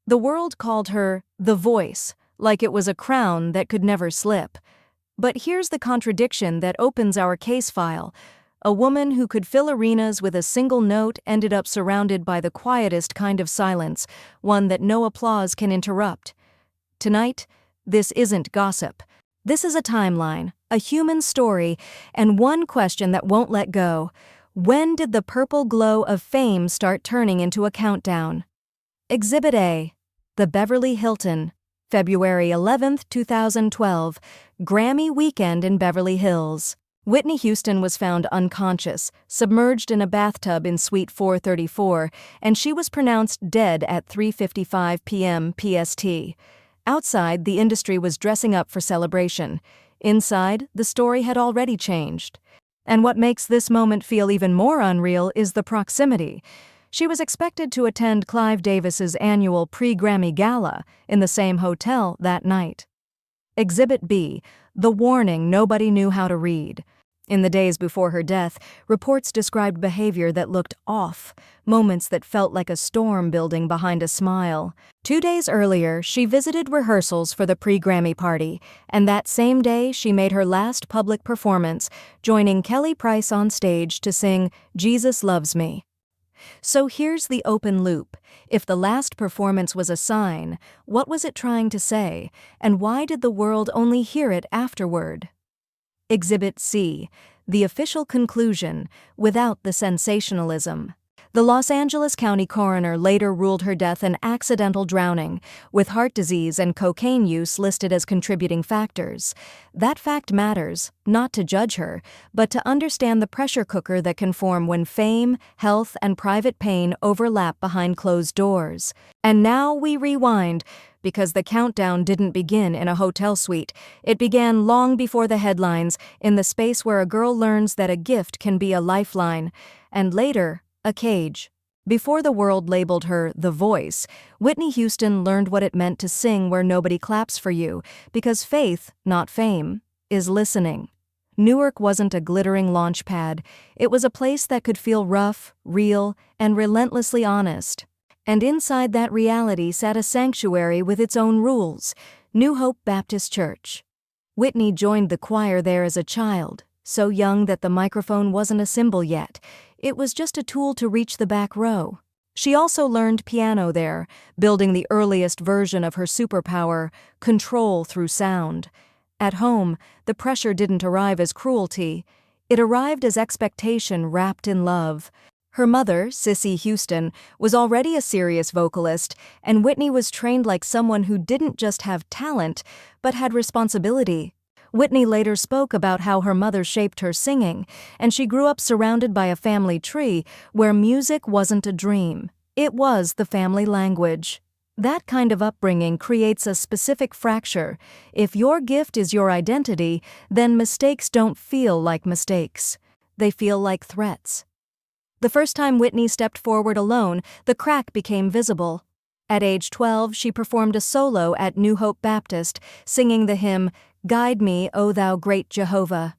The world called her the voice, like it was a crown that could never slip. But here's the contradiction that opens our case file. A woman who could fill arenas with a single note ended up surrounded by the quietest kind of silence, one that no applause can interrupt. Tonight, this isn't gossip. This is a timeline, a human story, and one question that won't let go. When did the purple glow of fame start turning into a countdown? Exhibit A. The Beverly Hilton, February 11, 2012, Grammy-weekend in Beverly Hills. Whitney Houston was found unconscious, submerged in a bathtub in Suite 434, and she was pronounced dead at 3:55 p.m. PST. Outside, the industry was dressing up for celebration. Inside, the story had already changed. And what makes this moment feel even more unreal is the proximity. She was expected to attend Clive Davis's annual pre-Grammy gala in the same hotel that night. Exhibit B. The warning nobody knew how to read. In the days before her death, reports described behavior that looked off, moments that felt like a storm building behind a smile. 2 days earlier, she visited rehearsals for the pre-Grammy party, and that same day she made her last public performance, joining Kelly Price on stage to sing "Jesus Loves Me." So here's the open loop. If the last performance was a sign, what was it trying to say, and why did the world only hear it afterward? Exhibit C. The official conclusion, without the sensationalism. The Los Angeles County coroner later ruled her death an accidental drowning, with heart disease and cocaine use listed as contributing factors. That fact matters, not to judge her, but to understand the pressure cooker that can form when fame, health, and private pain overlap behind closed doors. And now we rewind, because the countdown didn't begin in a hotel suite. It began long before the headlines, in the space where a girl learns that a gift can be a lifeline, and later, a cage. Before the world labeled her the voice, Whitney Houston learned what it meant to sing where nobody claps for you, because faith, not fame, is listening. Newark wasn't a glittering launch pad. It was a place that could feel rough, real, and relentlessly honest. And inside that reality sat a sanctuary with its own rules, New Hope Baptist Church. Whitney joined the choir there as a child, so young that the microphone wasn't a symbol yet. It was just a tool to reach the back row. She also learned piano there, building the earliest version of her superpower, control through sound. At home, the pressure didn't arrive as cruelty. It arrived as expectation wrapped in love. Her mother, Cissy Houston, was already a serious vocalist, and Whitney was trained like someone who didn't just have talent, but had responsibility. Whitney later spoke about how her mother shaped her singing, and she grew up surrounded by a family tree where music wasn't a dream. It was the family language. That kind of upbringing creates a specific fracture. If your gift is your identity, then mistakes don't feel like mistakes. They feel like threats. The first time Whitney stepped forward alone, the crack became visible. At age 12, she performed a solo at New Hope Baptist, singing the hymn, "Guide Me, O Thou Great Jehovah."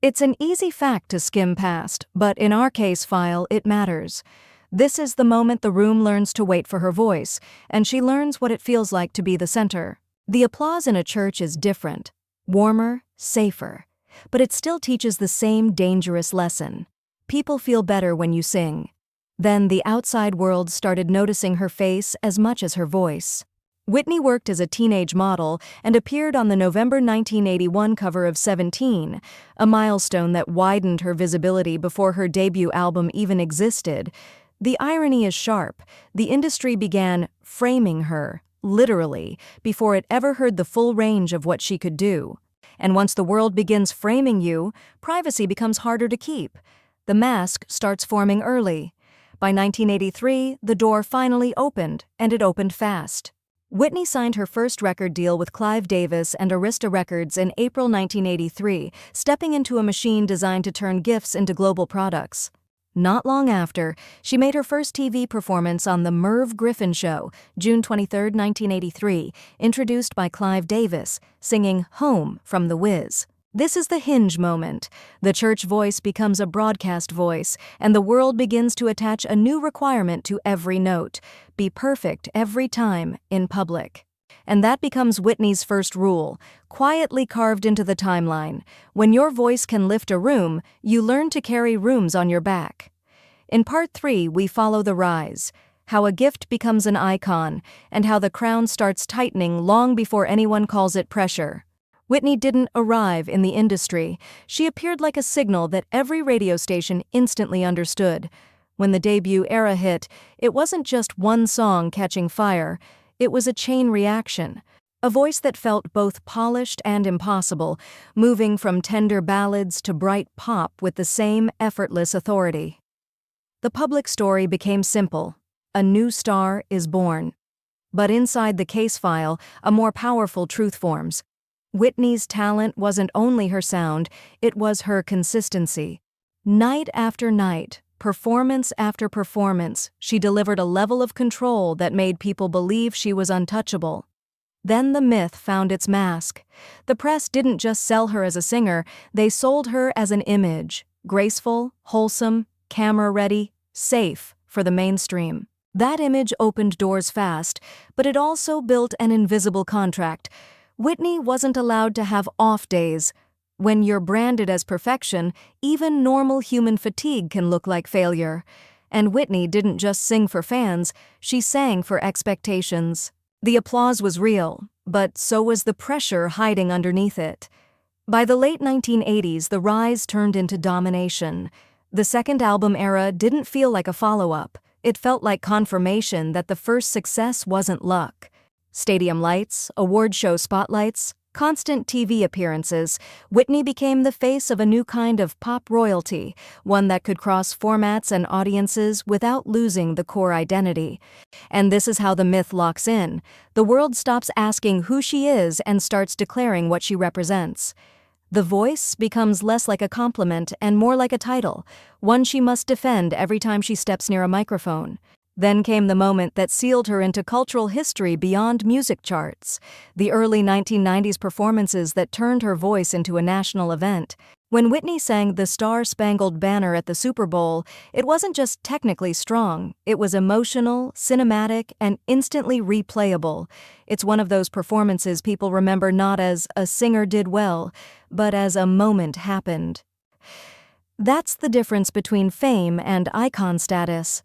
It's an easy fact to skim past, but in our case file, it matters. This is the moment the room learns to wait for her voice, and she learns what it feels like to be the center. The applause in a church is different, warmer, safer, but it still teaches the same dangerous lesson. People feel better when you sing. Then the outside world started noticing her face as much as her voice. Whitney worked as a teenage model and appeared on the November 1981 cover of 17, a milestone that widened her visibility before her debut album even existed. The irony is sharp. The industry began framing her, literally, before it ever heard the full range of what she could do. And once the world begins framing you, privacy becomes harder to keep. The mask starts forming early. By 1983, the door finally opened, and it opened fast. Whitney signed her first record deal with Clive Davis and Arista Records in April 1983, stepping into a machine designed to turn gifts into global products. Not long after, she made her first TV performance on The Merv Griffin Show, June 23, 1983, introduced by Clive Davis, singing Home from The Wiz. This is the hinge moment. The church voice becomes a broadcast voice, and the world begins to attach a new requirement to every note: be perfect every time in public. And that becomes Whitney's first rule, quietly carved into the timeline. When your voice can lift a room, you learn to carry rooms on your back. In Part 3, we follow the rise, how a gift becomes an icon, and how the crown starts tightening long before anyone calls it pressure. Whitney didn't arrive in the industry. She appeared like a signal that every radio station instantly understood. When the debut era hit, it wasn't just one song catching fire. It was a chain reaction. A voice that felt both polished and impossible, moving from tender ballads to bright pop with the same effortless authority. The public story became simple. A new star is born. But inside the case file, a more powerful truth forms. Whitney's talent wasn't only her sound, it was her consistency. Night after night, performance after performance, she delivered a level of control that made people believe she was untouchable. Then the myth found its mask. The press didn't just sell her as a singer, they sold her as an image: graceful, wholesome, camera-ready, safe for the mainstream. That image opened doors fast, but it also built an invisible contract. Whitney wasn't allowed to have off days. When you're branded as perfection, even normal human fatigue can look like failure. And Whitney didn't just sing for fans, she sang for expectations. The applause was real, but so was the pressure hiding underneath it. By the late 1980s, the rise turned into domination. The second album era didn't feel like a follow-up. It felt like confirmation that the first success wasn't luck. Stadium lights, award show spotlights, constant TV appearances, Whitney became the face of a new kind of pop royalty, one that could cross formats and audiences without losing the core identity. And this is how the myth locks in. The world stops asking who she is and starts declaring what she represents. The voice becomes less like a compliment and more like a title, one she must defend every time she steps near a microphone. Then came the moment that sealed her into cultural history beyond music charts, the early 1990s performances that turned her voice into a national event. When Whitney sang the Star-Spangled Banner at the Super Bowl, it wasn't just technically strong, it was emotional, cinematic, and instantly replayable. It's one of those performances people remember not as a singer did well, but as a moment happened. That's the difference between fame and icon status.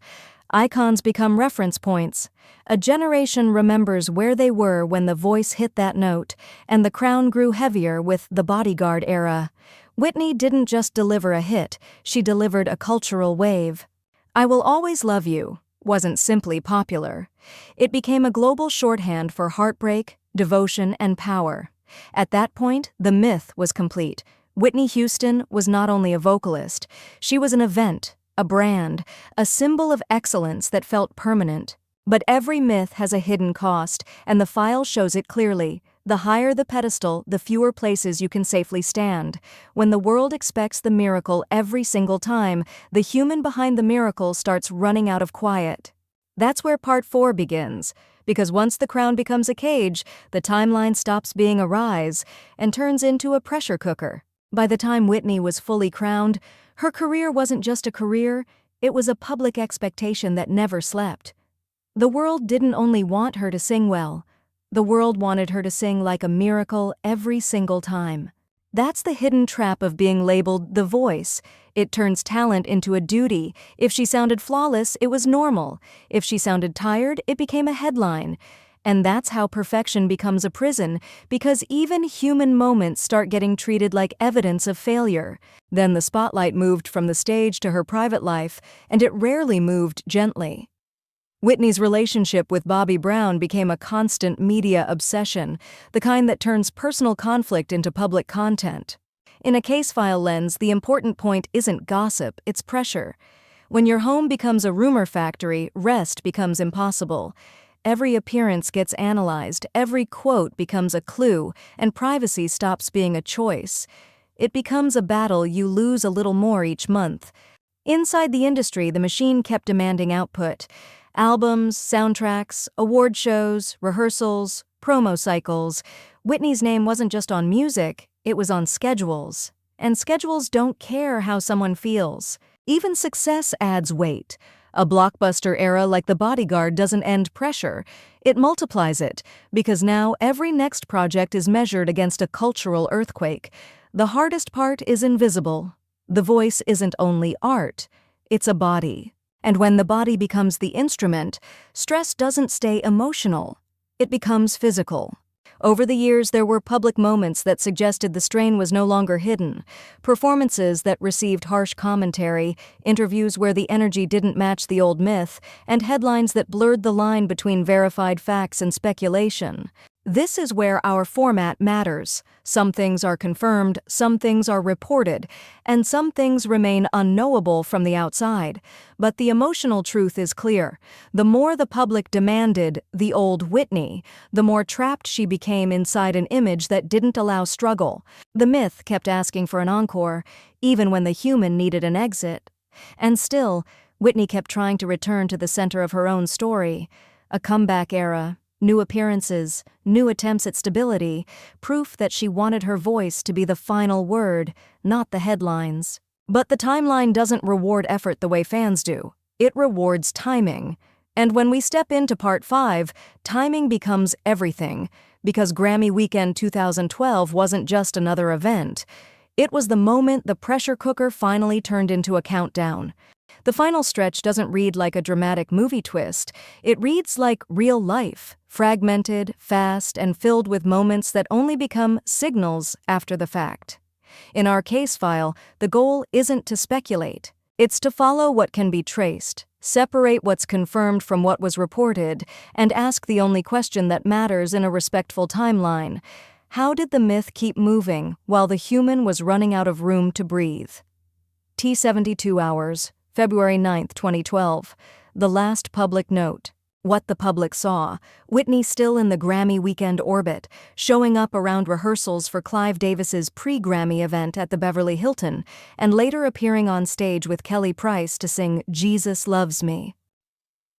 Icons become reference points. A generation remembers where they were when the voice hit that note, and the crown grew heavier with the Bodyguard era. Whitney didn't just deliver a hit, she delivered a cultural wave. I Will Always Love You wasn't simply popular. It became a global shorthand for heartbreak, devotion, and power. At that point, the myth was complete. Whitney Houston was not only a vocalist, she was an event, a brand, a symbol of excellence that felt permanent. But every myth has a hidden cost, and the file shows it clearly. The higher the pedestal, the fewer places you can safely stand. When the world expects the miracle every single time, the human behind the miracle starts running out of quiet. That's where Part 4 begins, because once the crown becomes a cage, the timeline stops being a rise and turns into a pressure cooker. By the time Whitney was fully crowned, her career wasn't just a career, it was a public expectation that never slept. The world didn't only want her to sing well, the world wanted her to sing like a miracle every single time. That's the hidden trap of being labeled the voice. It turns talent into a duty. If she sounded flawless, it was normal. If she sounded tired, it became a headline. And that's how perfection becomes a prison, because even human moments start getting treated like evidence of failure. Then the spotlight moved from the stage to her private life, and it rarely moved gently. Whitney's relationship with Bobby Brown became a constant media obsession, the kind that turns personal conflict into public content. In a case file lens, the important point isn't gossip, it's pressure. When your home becomes a rumor factory, rest becomes impossible. Every appearance gets analyzed, every quote becomes a clue, and privacy stops being a choice. It becomes a battle you lose a little more each month. Inside the industry, the machine kept demanding output. Albums, soundtracks, award shows, rehearsals, promo cycles. Whitney's name wasn't just on music, it was on schedules. And schedules don't care how someone feels. Even success adds weight. A blockbuster era like The Bodyguard doesn't end pressure. It multiplies it, because now every next project is measured against a cultural earthquake. The hardest part is invisible. The voice isn't only art, it's a body. And when the body becomes the instrument, stress doesn't stay emotional. It becomes physical. Over the years, there were public moments that suggested the strain was no longer hidden, performances that received harsh commentary, interviews where the energy didn't match the old myth, and headlines that blurred the line between verified facts and speculation. This is where our format matters. Some things are confirmed, some things are reported, and some things remain unknowable from the outside. But the emotional truth is clear. The more the public demanded the old Whitney, the more trapped she became inside an image that didn't allow struggle. The myth kept asking for an encore, even when the human needed an exit. And still, Whitney kept trying to return to the center of her own story. A comeback era. New appearances, new attempts at stability, proof that she wanted her voice to be the final word, not the headlines. But the timeline doesn't reward effort the way fans do. It rewards timing. And when we step into Part 5, timing becomes everything, because Grammy-weekend 2012 wasn't just another event. It was the moment the pressure cooker finally turned into a countdown. The final stretch doesn't read like a dramatic movie twist. It reads like real life, fragmented, fast, and filled with moments that only become signals after the fact. In our case file, the goal isn't to speculate. It's to follow what can be traced, separate what's confirmed from what was reported, and ask the only question that matters in a respectful timeline. How did the myth keep moving while the human was running out of room to breathe? T72 Hours. February 9, 2012. The last public note. What the public saw. Whitney still in the Grammy-weekend orbit, showing up around rehearsals for Clive Davis's pre-Grammy event at the Beverly Hilton, and later appearing on stage with Kelly Price to sing Jesus Loves Me.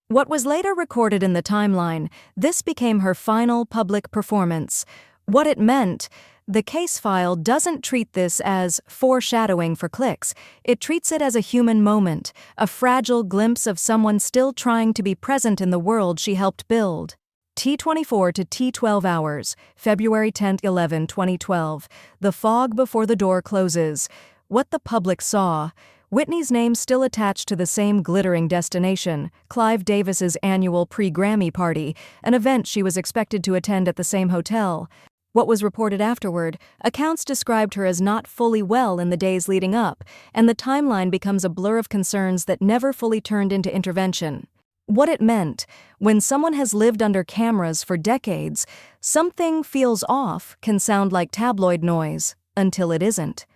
What was later recorded in the timeline, this became her final public performance. What it meant. The case file doesn't treat this as foreshadowing for clicks. It treats it as a human moment, a fragile glimpse of someone still trying to be present in the world she helped build. T24 to T12 Hours, February 10, 11, 2012. The fog before the door closes. What the public saw. Whitney's name still attached to the same glittering destination, Clive Davis's annual pre-Grammy party, an event she was expected to attend at the same hotel. What was reported afterward, accounts described her as not fully well in the days leading up, and the timeline becomes a blur of concerns that never fully turned into intervention. What it meant, when someone has lived under cameras for decades, something feels off can sound like tabloid noise, until it isn't.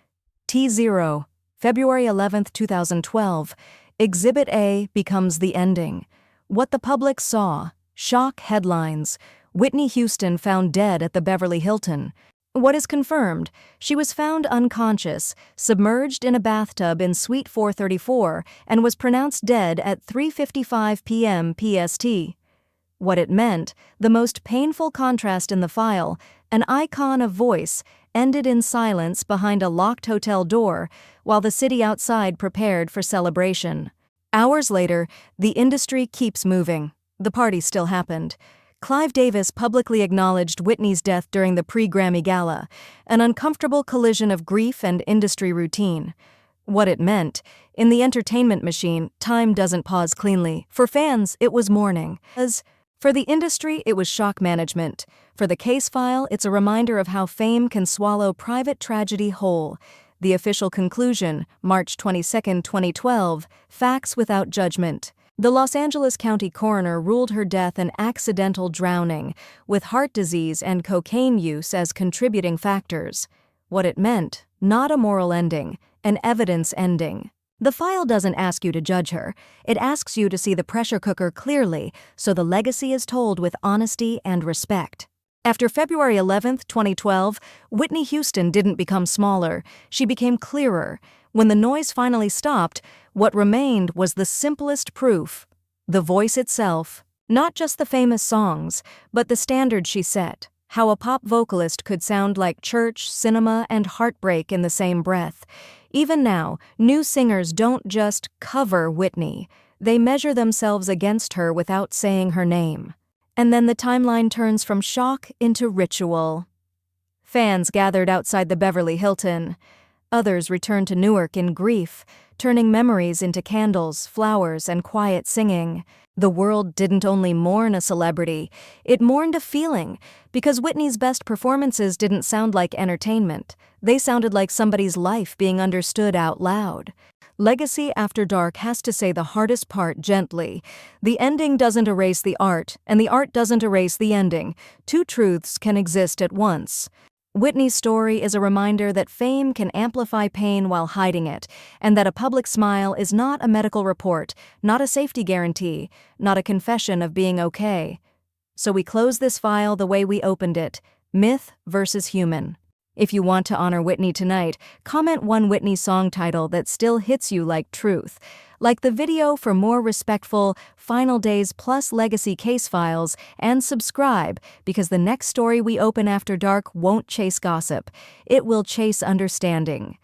T0, February 11, 2012. Exhibit A becomes the ending. What the public saw. Shock headlines. Whitney Houston found dead at the Beverly Hilton. What is confirmed? She was found unconscious, submerged in a bathtub in Suite 434, and was pronounced dead at 3:55 p.m. PST. What it meant, the most painful contrast in the file, an icon of voice, ended in silence behind a locked hotel door, while the city outside prepared for celebration. Hours later, the industry keeps moving. The party still happened. Clive Davis publicly acknowledged Whitney's death during the pre-Grammy gala, an uncomfortable collision of grief and industry routine. What it meant, in the entertainment machine, time doesn't pause cleanly. For fans, it was mourning. For the industry, it was shock management. For the case file, it's a reminder of how fame can swallow private tragedy whole. The official conclusion, March 22, 2012, facts without judgment. The Los Angeles County coroner ruled her death an accidental drowning, with heart disease and cocaine use as contributing factors. What it meant, not a moral ending, an evidence ending. The file doesn't ask you to judge her. It asks you to see the pressure cooker clearly, so the legacy is told with honesty and respect. After February 11, 2012, Whitney Houston didn't become smaller. She became clearer. When the noise finally stopped, what remained was the simplest proof. The voice itself. Not just the famous songs, but the standard she set. how a pop vocalist could sound like church, cinema, and heartbreak in the same breath. Even now, new singers don't just cover Whitney, they measure themselves against her without saying her name. And then the timeline turns from shock into ritual. Fans gathered outside the Beverly Hilton. Others returned to Newark in grief, turning memories into candles, flowers, and quiet singing. The world didn't only mourn a celebrity, it mourned a feeling, because Whitney's best performances didn't sound like entertainment. They sounded like somebody's life being understood out loud. Legacy After Dark has to say the hardest part gently. The ending doesn't erase the art, and the art doesn't erase the ending. Two truths can exist at once. Whitney's story is a reminder that fame can amplify pain while hiding it, and that a public smile is not a medical report, not a safety guarantee, not a confession of being okay. So we close this file the way we opened it: myth versus human. If you want to honor Whitney tonight, comment one Whitney song title that still hits you like truth. Like the video for more respectful Final Days plus Legacy case files, and subscribe, because the next story we open after dark won't chase gossip. It will chase understanding.